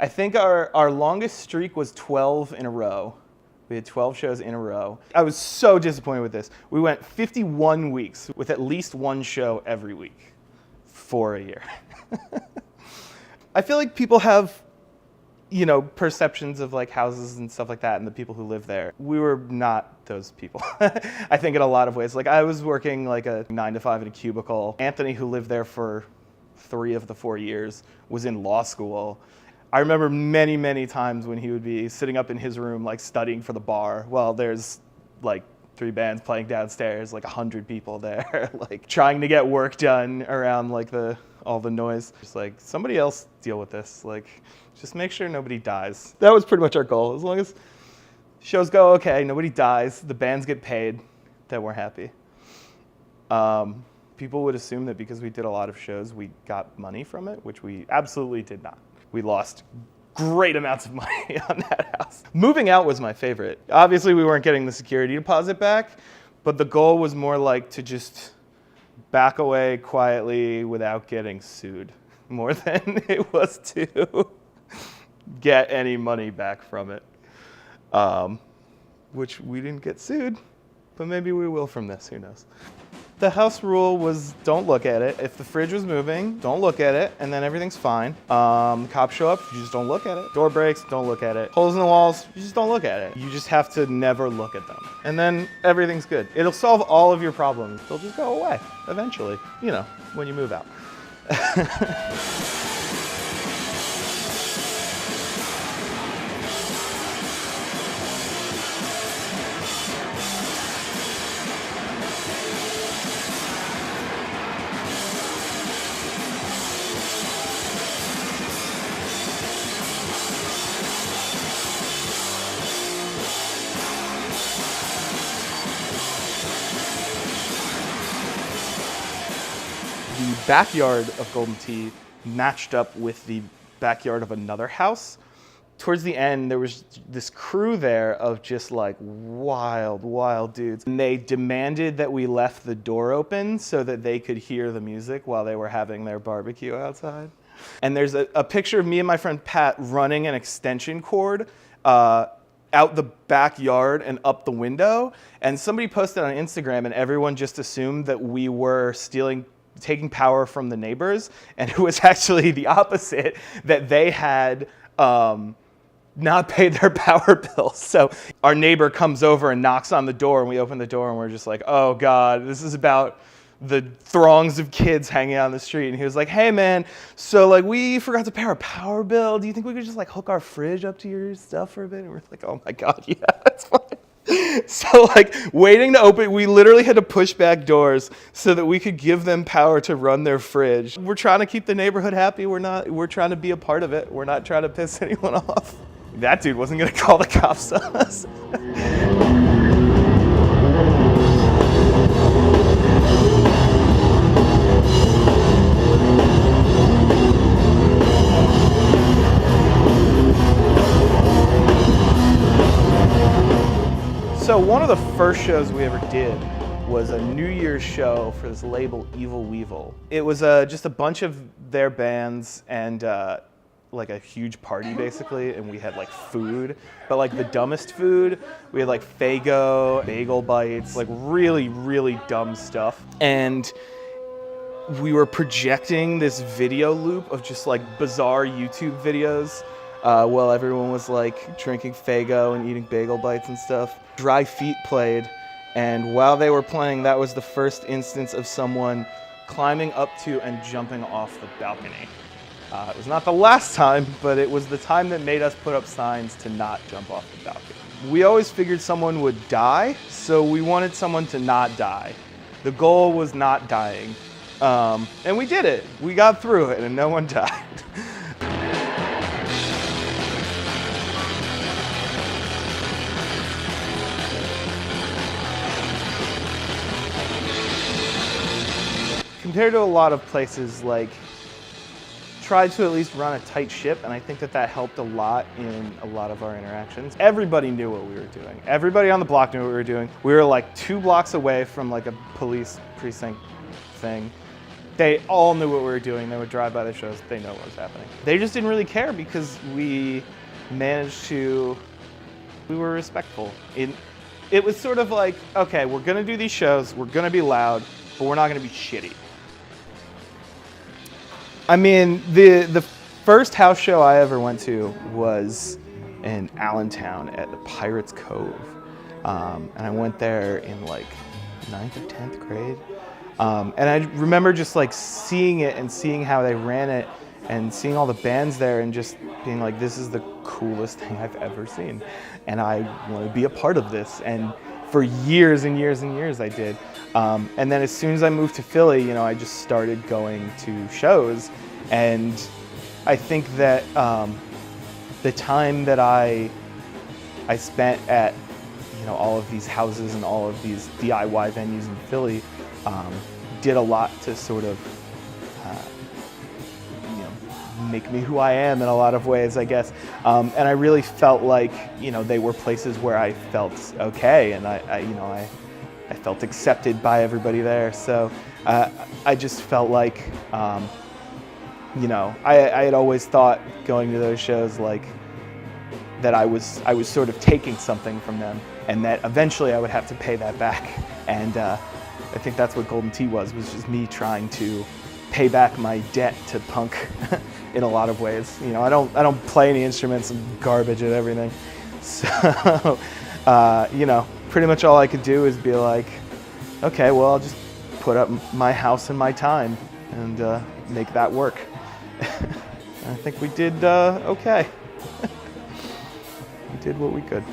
I think our longest streak was 12 in a row. We had 12 shows in a row. I was so disappointed with this. We went 51 weeks with at least one show every week for a year. I feel like people have, perceptions of like houses and stuff like that and the people who live there. We were not those people. I think in a lot of ways. Like I was working like a 9 to 5 in a cubicle. Anthony, who lived there for 3 of the 4 years, was in law school. I remember many, many times when he would be sitting up in his room, like studying for the bar, while there's like 3 bands playing downstairs, like 100 people there, like trying to get work done around like all the noise. Just like, somebody else deal with this. Like, just make sure nobody dies. That was pretty much our goal. As long as shows go okay, nobody dies, the bands get paid, then we're happy. People would assume that because we did a lot of shows, we got money from it, which we absolutely did not. We lost great amounts of money on that house. Moving out was my favorite. Obviously, we weren't getting the security deposit back, but the goal was more like to just back away quietly without getting sued, more than it was to get any money back from it. Which we didn't get sued, but maybe we will from this, who knows. The house rule was don't look at it. If the fridge was moving, don't look at it, and then everything's fine. The cops show up, you just don't look at it. Door breaks, don't look at it. Holes in the walls, you just don't look at it. You just have to never look at them. And then everything's good. It'll solve all of your problems. They'll just go away eventually, when you move out. The backyard of Golden Tee matched up with the backyard of another house. Towards the end, there was this crew there of just like wild dudes. And they demanded that we left the door open so that they could hear the music while they were having their barbecue outside. And there's a picture of me and my friend Pat running an extension cord out the backyard and up the window. And somebody posted on Instagram and everyone just assumed that we were taking power from the neighbors, and it was actually the opposite, that they had not paid their power bills. So our neighbor comes over and knocks on the door, and we open the door and we're just like, oh God, this is about the throngs of kids hanging out on the street. And he was like, hey man, so like we forgot to pay our power bill. Do you think we could just like hook our fridge up to your stuff for a bit? And we're like, oh my God, yeah, that's fine. So like waiting to open, we literally had to push back doors so that we could give them power to run their fridge. We're trying to keep the neighborhood happy. We're trying to be a part of it. We're not trying to piss anyone off. That dude wasn't gonna call the cops on us. So one of the first shows we ever did was a New Year's show for this label, Evil Weevil. It was just a bunch of their bands and like a huge party basically, and we had like food, but like the dumbest food. We had like Faygo, bagel bites, like really dumb stuff. And we were projecting this video loop of just like bizarre YouTube videos while everyone was like drinking Faygo and eating bagel bites and stuff. Dry Feet played, and while they were playing, that was the first instance of someone climbing up to and jumping off the balcony. It was not the last time, but it was the time that made us put up signs to not jump off the balcony. We always figured someone would die, so we wanted someone to not die. The goal was not dying, and we did it. We got through it, and no one died. Compared to a lot of places, like, tried to at least run a tight ship, and I think that helped a lot in a lot of our interactions. Everybody knew what we were doing. Everybody on the block knew what we were doing. We were like 2 blocks away from like a police precinct thing. They all knew what we were doing. They would drive by the shows. They know what was happening. They just didn't really care because we managed to, we were respectful. It was sort of like, okay, we're gonna do these shows, we're gonna be loud, but we're not gonna be shitty. I mean, the first house show I ever went to was in Allentown at the Pirates Cove. And I went there in like 9th or 10th grade. And I remember just like seeing it and seeing how they ran it and seeing all the bands there and just being like, this is the coolest thing I've ever seen. And I want to be a part of this. And for years and years and years I did. And then as soon as I moved to Philly, you know, I just started going to shows. And I think that the time that I spent at, you know, all of these houses and all of these DIY venues in Philly did a lot to sort of, you know, make me who I am in a lot of ways, I guess. And I really felt like, you know, they were places where I felt okay, and I felt accepted by everybody there. So I just felt like, you know, I had always thought going to those shows like that I was sort of taking something from them, and that eventually I would have to pay that back. And I think that's what Golden Tee was just me trying to pay back my debt to punk in a lot of ways. You know, I don't play any instruments, I'm garbage at everything. So, you know, pretty much all I could do is be like, okay, well, I'll just put up my house and my time and make that work. I think we did okay. We did what we could.